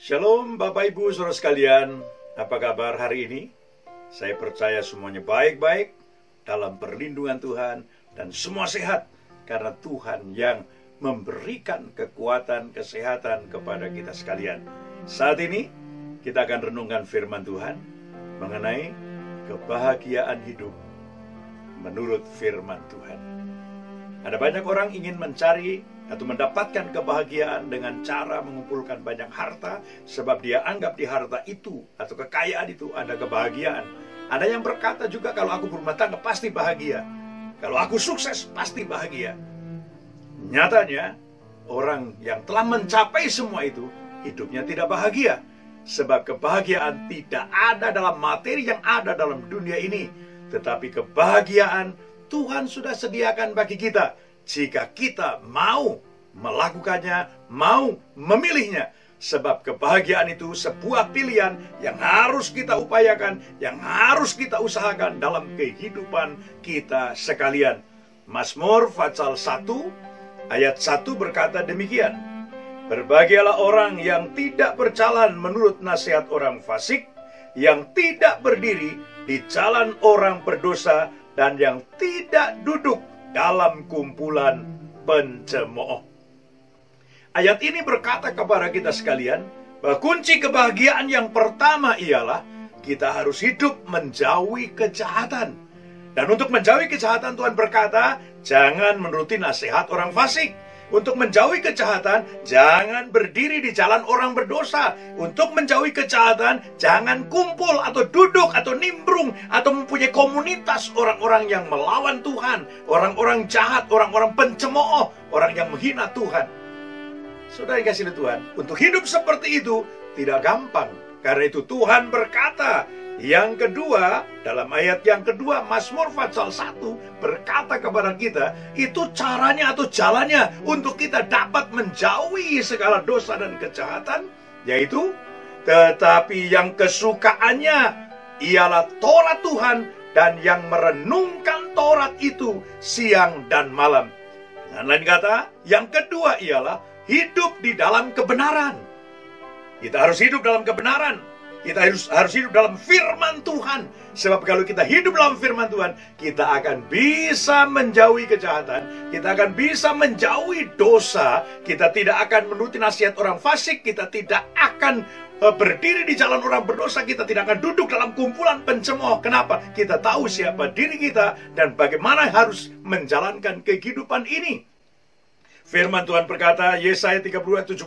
Shalom Bapak Ibu Saudara sekalian, apa kabar hari ini? Saya percaya semuanya baik-baik dalam perlindungan Tuhan dan semua sehat karena Tuhan yang memberikan kekuatan, kesehatan kepada kita sekalian. Saat ini kita akan renungkan firman Tuhan mengenai kebahagiaan hidup menurut firman Tuhan. Ada banyak orang ingin mencari atau mendapatkan kebahagiaan dengan cara mengumpulkan banyak harta, sebab dia anggap di harta itu atau kekayaan itu ada kebahagiaan. Ada yang berkata juga, kalau aku berumah tangga pasti bahagia, kalau aku sukses pasti bahagia. Nyatanya orang yang telah mencapai semua itu hidupnya tidak bahagia, sebab kebahagiaan tidak ada dalam materi yang ada dalam dunia ini, tetapi kebahagiaan Tuhan sudah sediakan bagi kita jika kita mau melakukannya, mau memilihnya. Sebab kebahagiaan itu sebuah pilihan yang harus kita upayakan, yang harus kita usahakan dalam kehidupan kita sekalian. Mazmur pasal 1 ayat 1 berkata demikian: Berbahagialah orang yang tidak berjalan menurut nasihat orang fasik, yang tidak berdiri di jalan orang berdosa, dan yang tidak duduk dalam kumpulan pencemooh. Ayat ini berkata kepada kita sekalian bahwa kunci kebahagiaan yang pertama ialah kita harus hidup menjauhi kejahatan. Dan untuk menjauhi kejahatan, Tuhan berkata, jangan menuruti nasihat orang fasik. Untuk menjauhi kejahatan, jangan berdiri di jalan orang berdosa. Untuk menjauhi kejahatan, jangan kumpul atau duduk atau nimbrung atau mempunyai komunitas orang-orang yang melawan Tuhan, orang-orang jahat, orang-orang pencemooh, orang yang menghina Tuhan. Saudara yang kasih Tuhan, untuk hidup seperti itu tidak gampang. Karena itu Tuhan berkata, yang kedua, dalam ayat yang kedua, Mazmur pasal 1 berkata kepada kita, itu caranya atau jalannya untuk kita dapat menjauhi segala dosa dan kejahatan, yaitu, tetapi yang kesukaannya ialah Taurat Tuhan, dan yang merenungkan Taurat itu siang dan malam. Dengan lain kata, yang kedua ialah hidup di dalam kebenaran. Kita harus hidup dalam kebenaran. Kita harus hidup dalam firman Tuhan. Sebab kalau kita hidup dalam firman Tuhan, kita akan bisa menjauhi kejahatan, kita akan bisa menjauhi dosa, kita tidak akan menuruti nasihat orang fasik, kita tidak akan berdiri di jalan orang berdosa, kita tidak akan duduk dalam kumpulan pencemooh. Kenapa? Kita tahu siapa diri kita dan bagaimana harus menjalankan kehidupan ini. Firman Tuhan berkata, Yesaya 32:17,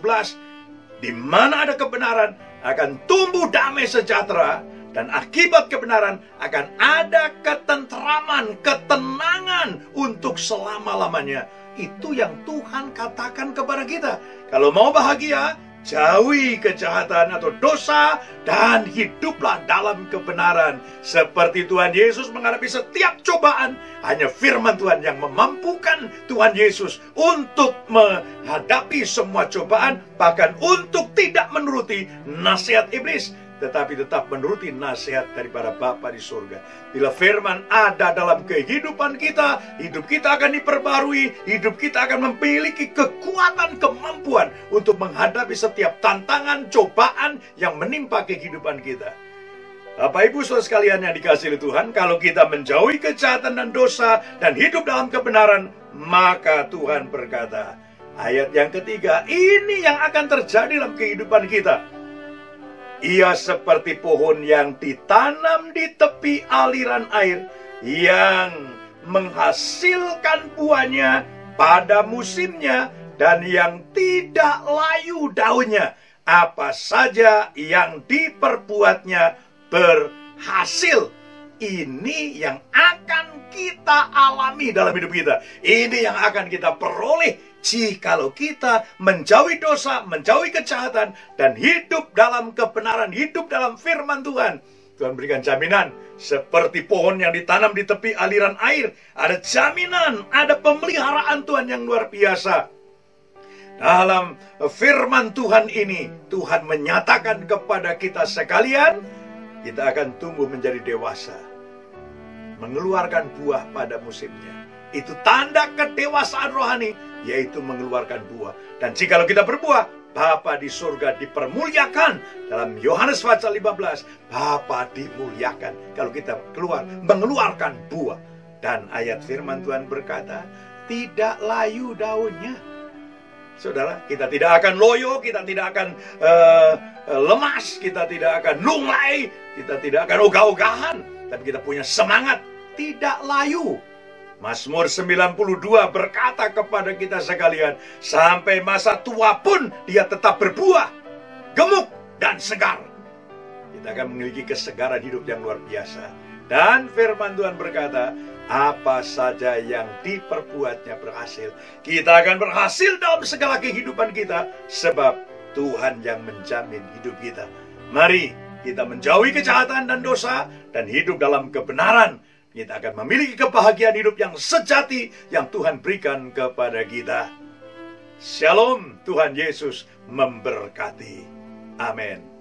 di mana ada kebenaran akan tumbuh damai sejahtera, dan akibat kebenaran akan ada ketentraman, ketenangan untuk selama-lamanya. Itu yang Tuhan katakan kepada kita. Kalau mau bahagia, jauhi kejahatan atau dosa dan hiduplah dalam kebenaran. Seperti Tuhan Yesus menghadapi setiap cobaan, hanya firman Tuhan yang memampukan Tuhan Yesus untuk menghadapi semua cobaan, bahkan untuk tidak menuruti nasihat iblis, tetapi tetap menuruti nasihat daripada Bapa di surga. Bila firman ada dalam kehidupan kita, hidup kita akan diperbarui, hidup kita akan memiliki kekuatan, kemampuan untuk menghadapi setiap tantangan, cobaan yang menimpa kehidupan kita. Bapak Ibu Saudara sekalian yang dikasihi Tuhan, kalau kita menjauhi kejahatan dan dosa dan hidup dalam kebenaran, maka Tuhan berkata, ayat yang ketiga, ini yang akan terjadi dalam kehidupan kita. Ia seperti pohon yang ditanam di tepi aliran air, yang menghasilkan buahnya pada musimnya, dan yang tidak layu daunnya. Apa saja yang diperbuatnya berhasil. Ini yang akan kita alami dalam hidup kita. Ini yang akan kita peroleh jikalau kita menjauhi dosa, menjauhi kejahatan, dan hidup dalam kebenaran, hidup dalam firman Tuhan. Tuhan berikan jaminan, seperti pohon yang ditanam di tepi aliran air. Ada jaminan, ada pemeliharaan Tuhan yang luar biasa. Dalam firman Tuhan ini, Tuhan menyatakan kepada kita sekalian, kita akan tumbuh menjadi dewasa, mengeluarkan buah pada musimnya. Itu tanda kedewasaan rohani, yaitu mengeluarkan buah. Dan jikalau kita berbuah, Bapa di surga dipermuliakan. Dalam Yohanes pasal 15, Bapa dimuliakan kalau kita mengeluarkan buah. Dan ayat firman Tuhan berkata, tidak layu daunnya. Saudara, kita tidak akan loyo, kita tidak akan lemas, kita tidak akan lunglai, kita tidak akan ogah-ogahan, tapi kita punya semangat, tidak layu. Mazmur 92 berkata kepada kita sekalian, sampai masa tua pun dia tetap berbuah, gemuk dan segar. Kita akan memiliki kesegaran hidup yang luar biasa. Dan firman Tuhan berkata, apa saja yang diperbuatnya berhasil. Kita akan berhasil dalam segala kehidupan kita, sebab Tuhan yang menjamin hidup kita. Mari kita menjauhi kejahatan dan dosa, dan hidup dalam kebenaran. Kita akan memiliki kebahagiaan hidup yang sejati yang Tuhan berikan kepada kita. Shalom, Tuhan Yesus memberkati. Amin.